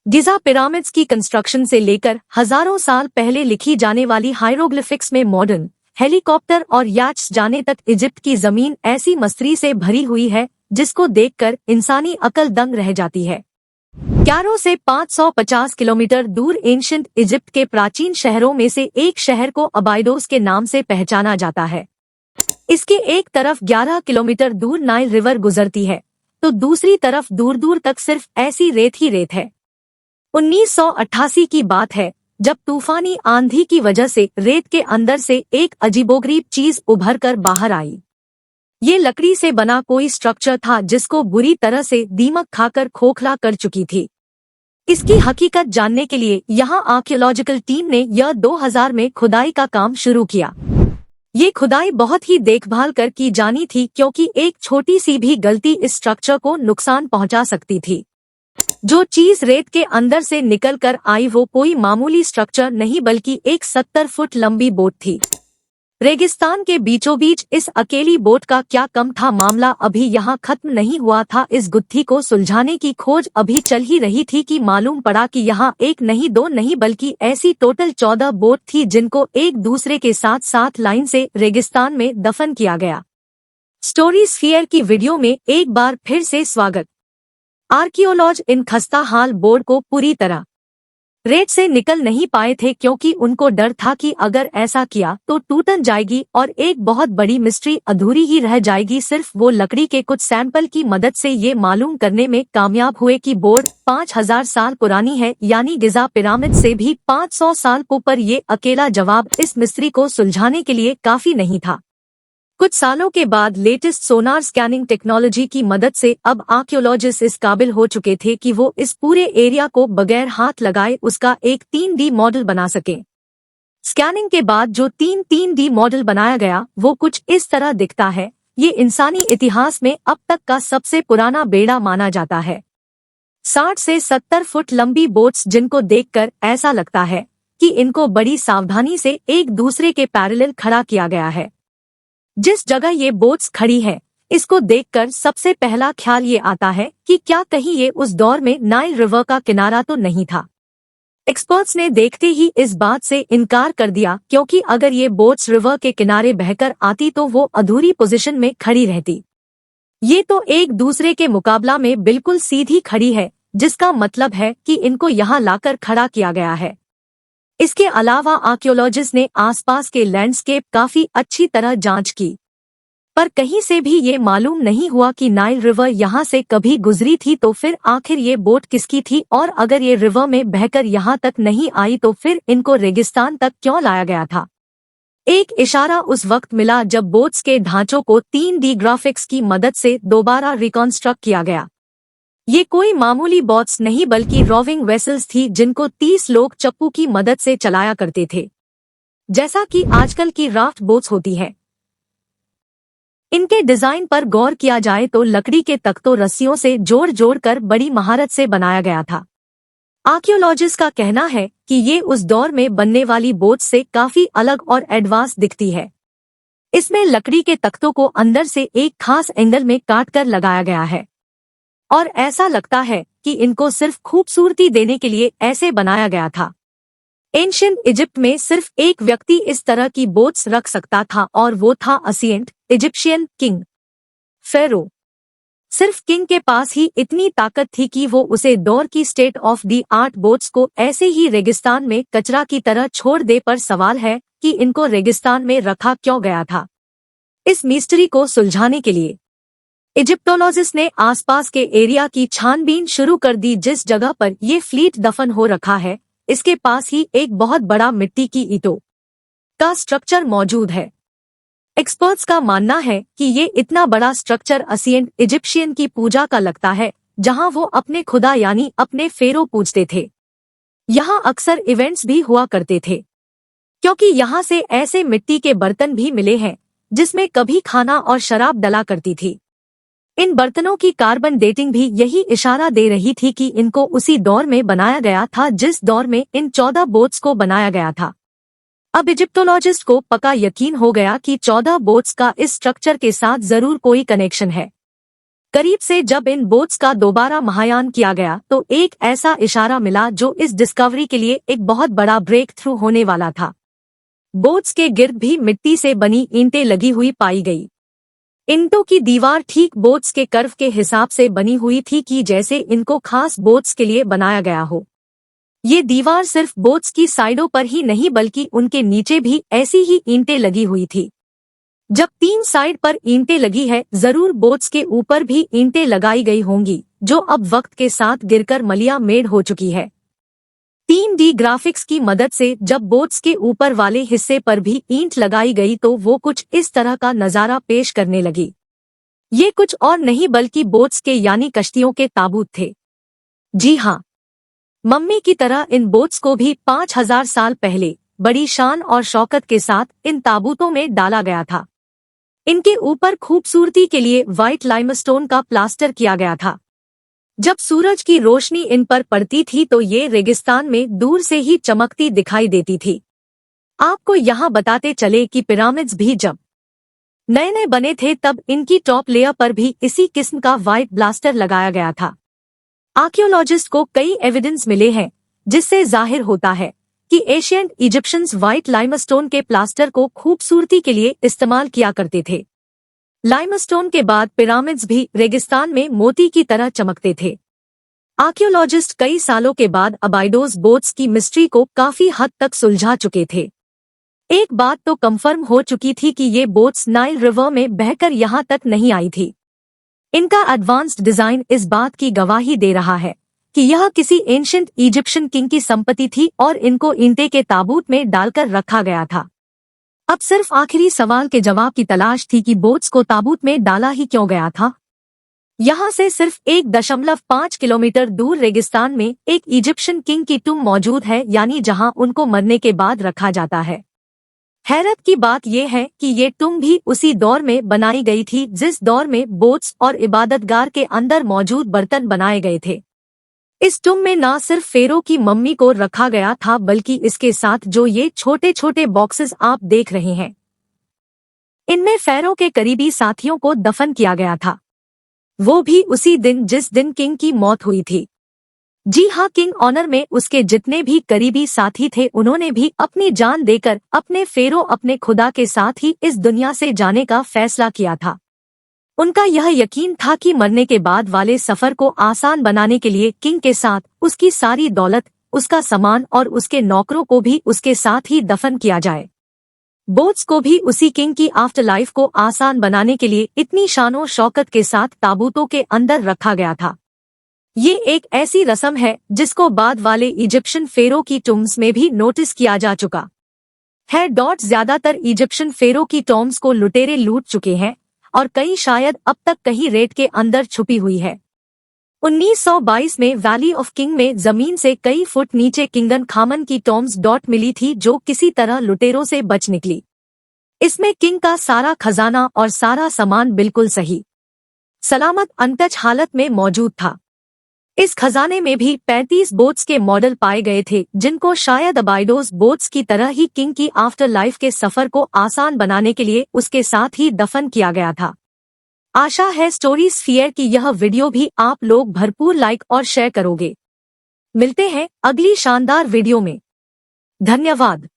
गिजा pyramids की construction से लेकर हजारों साल पहले लिखी जाने वाली हायरोग्लिफिक्स में मॉडर्न हेलीकॉप्टर और याट्स जाने तक इजिप्ट की जमीन ऐसी मस्तरी से भरी हुई है जिसको देखकर इंसानी अकल दंग रह जाती है। कैरो से 550 किलोमीटर दूर एंशिएंट इजिप्ट के प्राचीन शहरों में से एक शहर को अबाइडोस के नाम से पहचाना जाता है। इसके एक तरफ 11 किलोमीटर दूर नाइल रिवर गुजरती है तो दूसरी तरफ दूर दूर तक सिर्फ ऐसी रेत ही रेत है। 1988 की बात है जब तूफानी आंधी की वजह से रेत के अंदर से एक अजीबोगरीब चीज उभर कर बाहर आई। ये लकड़ी से बना कोई स्ट्रक्चर था जिसको बुरी तरह से दीमक खाकर खोखला कर चुकी थी। इसकी हकीकत जानने के लिए यहाँ आर्कियोलॉजिकल टीम ने यह 2000 में खुदाई का काम शुरू किया। ये खुदाई बहुत ही देखभाल कर की जानी थी क्योंकि एक छोटी सी भी गलती इस स्ट्रक्चर को नुकसान पहुंचा सकती थी। जो चीज रेत के अंदर से निकल कर आई वो कोई मामूली स्ट्रक्चर नहीं बल्कि एक 70 फुट लंबी बोट थी। रेगिस्तान के बीचों बीच इस अकेली बोट का क्या कम था। मामला अभी यहाँ खत्म नहीं हुआ था। इस गुत्थी को सुलझाने की खोज अभी चल ही रही थी कि मालूम पड़ा कि यहाँ एक नहीं दो नहीं बल्कि ऐसी टोटल 14 बोट थी जिनको एक दूसरे के साथ साथ लाइन से रेगिस्तान में दफन किया गया। स्टोरी स्फीयर की वीडियो में एक बार फिर से स्वागत। आर्कियोलॉज इन खस्ता हाल बोट को पूरी तरह रेत से निकल नहीं पाए थे क्योंकि उनको डर था कि अगर ऐसा किया तो टूटन जाएगी और एक बहुत बड़ी मिस्ट्री अधूरी ही रह जाएगी। सिर्फ वो लकड़ी के कुछ सैंपल की मदद से ये मालूम करने में कामयाब हुए कि बोट 5000 साल पुरानी है, यानी गिजा पिरामिड से भी 500 साल ऊपर। ये अकेला जवाब इस मिस्ट्री को सुलझाने के लिए काफी नहीं था। कुछ सालों के बाद लेटेस्ट सोनार स्कैनिंग टेक्नोलॉजी की मदद से अब आर्कियोलॉजिस्ट इस काबिल हो चुके थे कि वो इस पूरे एरिया को बगैर हाथ लगाए उसका एक 3D मॉडल बना सके। स्कैनिंग के बाद जो 3D मॉडल बनाया गया वो कुछ इस तरह दिखता है। ये इंसानी इतिहास में अब तक का सबसे पुराना बेड़ा माना जाता है। 60 से 70 फुट लंबी बोट्स जिनको देखकर ऐसा लगता है कि इनको बड़ी सावधानी से एक दूसरे के पैरेलल खड़ा किया गया है। जिस जगह ये बोट्स खड़ी है इसको देखकर सबसे पहला ख्याल ये आता है कि क्या कहीं ये उस दौर में नाइल रिवर का किनारा तो नहीं था। एक्सपर्ट्स ने देखते ही इस बात से इनकार कर दिया क्योंकि अगर ये बोट्स रिवर के किनारे बहकर आती तो वो अधूरी पोजीशन में खड़ी रहती। ये तो एक दूसरे के मुकाबला में बिल्कुल सीधी खड़ी है, जिसका मतलब है कि इनको यहाँ लाकर खड़ा किया गया है। इसके अलावा आर्कियोलॉजिस्ट ने आसपास के लैंडस्केप काफी अच्छी तरह जांच की, पर कहीं से भी ये मालूम नहीं हुआ कि नाइल रिवर यहाँ से कभी गुजरी थी। तो फिर आखिर ये बोट किसकी थी, और अगर ये रिवर में बहकर यहाँ तक नहीं आई तो फिर इनको रेगिस्तान तक क्यों लाया गया था। एक इशारा उस वक्त मिला जब बोट्स के ढांचों को 3D ग्राफिक्स की मदद से दोबारा रिकॉन्स्ट्रक्ट किया गया। ये कोई मामूली बोट्स नहीं बल्कि रोविंग वेसल्स थी जिनको 30 लोग चप्पू की मदद से चलाया करते थे, जैसा कि आजकल की राफ्ट बोट्स होती है। इनके डिजाइन पर गौर किया जाए तो लकड़ी के तख्तों रस्सियों से जोड़ जोड़ कर बड़ी महारत से बनाया गया था। आर्कियोलॉजिस्ट का कहना है कि ये उस दौर में बनने वाली बोट्स से काफी अलग और एडवांस दिखती है। इसमें लकड़ी के तख्तों को अंदर से एक खास एंगल में काटकर लगाया गया है और ऐसा लगता है कि इनको सिर्फ खूबसूरती देने के लिए ऐसे बनाया गया था। एंशिएंट इजिप्ट में सिर्फ एक व्यक्ति इस तरह की बोट्स रख सकता था और वो था एंशिएंट इजिप्शियन किंग फेरो। सिर्फ किंग के पास ही इतनी ताकत थी कि वो उसे दौर की state of the art boats को ऐसे ही रेगिस्तान में कचरा की तरह छोड़ दे। पर सवाल है कि इनको रेगिस्तान में रखा क्यों गया था। इस मिस्ट्री को सुलझाने के लिए इजिप्टोलॉजिस्ट ने आसपास के एरिया की छानबीन शुरू कर दी। जिस जगह पर ये फ्लीट दफन हो रखा है इसके पास ही एक बहुत बड़ा मिट्टी की ईंटों का स्ट्रक्चर मौजूद है। एक्सपर्ट्स का मानना है कि ये इतना बड़ा स्ट्रक्चर एंशिएंट इजिप्शियन की पूजा का लगता है, जहां वो अपने खुदा यानी अपने फेरो पूजते थे। यहाँ अक्सर इवेंट्स भी हुआ करते थे क्योंकि यहाँ से ऐसे मिट्टी के बर्तन भी मिले हैं जिसमें कभी खाना और शराब डला करती थी। इन बर्तनों की कार्बन डेटिंग भी यही इशारा दे रही थी कि इनको उसी दौर में बनाया गया था जिस दौर में इन 14 बोट्स को बनाया गया था। अब इजिप्टोलॉजिस्ट को पक्का यकीन हो गया कि 14 बोट्स का इस स्ट्रक्चर के साथ जरूर कोई कनेक्शन है। करीब से जब इन बोट्स का दोबारा महायान किया गया तो एक ऐसा इशारा मिला जो इस डिस्कवरी के लिए एक बहुत बड़ा ब्रेक थ्रू होने वाला था। बोट्स के गिर्द भी मिट्टी से बनी ईंटें लगी हुई पाई गई। ईंटों की दीवार ठीक बोट्स के कर्व के हिसाब से बनी हुई थी कि जैसे इनको खास बोट्स के लिए बनाया गया हो। ये दीवार सिर्फ बोट्स की साइडों पर ही नहीं बल्कि उनके नीचे भी ऐसी ही ईंटें लगी हुई थी। जब 3 साइड पर ईंटें लगी है, जरूर बोट्स के ऊपर भी ईंटें लगाई गई होंगी जो अब वक्त के साथ गिरकर मलिया मेड हो चुकी है। 3D ग्राफिक्स की मदद से जब बोट्स के ऊपर वाले हिस्से पर भी ईंट लगाई गई तो वो कुछ इस तरह का नजारा पेश करने लगी। ये कुछ और नहीं बल्कि बोट्स के यानी कश्तियों के ताबूत थे। जी हाँ, मम्मी की तरह इन बोट्स को भी 5000 साल पहले बड़ी शान और शौकत के साथ इन ताबूतों में डाला गया था। इनके ऊपर खूबसूरती के लिए व्हाइट लाइमस्टोन का प्लास्टर किया गया था। जब सूरज की रोशनी इन पर पड़ती थी तो ये रेगिस्तान में दूर से ही चमकती दिखाई देती थी। आपको यहाँ बताते चले कि पिरामिड्स भी जब नए नए बने थे तब इनकी टॉप लेयर पर भी इसी किस्म का व्हाइट ब्लास्टर लगाया गया था। आर्कियोलॉजिस्ट को कई एविडेंस मिले हैं जिससे जाहिर होता है कि एशियंट इजिप्शियंस व्हाइट लाइमस्टोन के प्लास्टर को खूबसूरती के लिए इस्तेमाल किया करते थे। लाइमस्टोन के बाद पिरामिड्स भी रेगिस्तान में मोती की तरह चमकते थे। आर्कियोलॉजिस्ट कई सालों के बाद अबाइडोस बोट्स की मिस्ट्री को काफी हद तक सुलझा चुके थे। एक बात तो कंफर्म हो चुकी थी कि ये बोट्स नाइल रिवर में बहकर यहाँ तक नहीं आई थी। इनका एडवांस्ड डिजाइन इस बात की गवाही दे रहा है कि यह किसी एंशिएंट इजिप्शियन किंग की संपत्ति थी और इनको ईंटे के ताबूत में डालकर रखा गया था। अब सिर्फ आखिरी सवाल के जवाब की तलाश थी कि बोट्स को ताबूत में डाला ही क्यों गया था। यहाँ से सिर्फ 1.5 किलोमीटर दूर रेगिस्तान में एक इजिप्शियन किंग की टूम मौजूद है, यानी जहाँ उनको मरने के बाद रखा जाता है। हैरत की बात यह है कि ये टूम भी उसी दौर में बनाई गई थी जिस दौर में बोट्स और इबादतगार के अंदर मौजूद बर्तन बनाए गए थे। इस टूम में न सिर्फ फेरो की मम्मी को रखा गया था बल्कि इसके साथ जो ये छोटे छोटे बॉक्सेस आप देख रहे हैं, इनमें फेरो के करीबी साथियों को दफन किया गया था, वो भी उसी दिन जिस दिन किंग की मौत हुई थी। जी हाँ, किंग ऑनर में उसके जितने भी करीबी साथी थे उन्होंने भी अपनी जान देकर अपने फेरो अपने खुदा के साथ ही इस दुनिया से जाने का फैसला किया था। उनका यह यकीन था कि मरने के बाद वाले सफर को आसान बनाने के लिए किंग के साथ उसकी सारी दौलत, उसका सामान और उसके नौकरों को भी उसके साथ ही दफन किया जाए। बोट्स को भी उसी किंग की आफ्टर लाइफ को आसान बनाने के लिए इतनी शानो शौकत के साथ ताबूतों के अंदर रखा गया था। ये एक ऐसी रस्म है जिसको बाद वाले इजिप्शियन फेरो की टूम्स में भी नोटिस किया जा चुका है। ज्यादातर इजिप्शियन फेरो की टॉम्स को लुटेरे लूट चुके हैं और कई शायद अब तक कहीं रेत के अंदर छुपी हुई है। 1922 में वैली ऑफ किंग में जमीन से कई फुट नीचे किंगन खामन की टॉम्स मिली थी जो किसी तरह लुटेरों से बच निकली। इसमें किंग का सारा खजाना और सारा सामान बिल्कुल सही सलामत अनटच हालत में मौजूद था। इस खजाने में भी 35 बोट्स के मॉडल पाए गए थे जिनको शायद अबाइडोस बोट्स की तरह ही किंग की आफ्टर लाइफ के सफर को आसान बनाने के लिए उसके साथ ही दफन किया गया था। आशा है स्टोरी स्फीयर की यह वीडियो भी आप लोग भरपूर लाइक और शेयर करोगे। मिलते हैं अगली शानदार वीडियो में। धन्यवाद।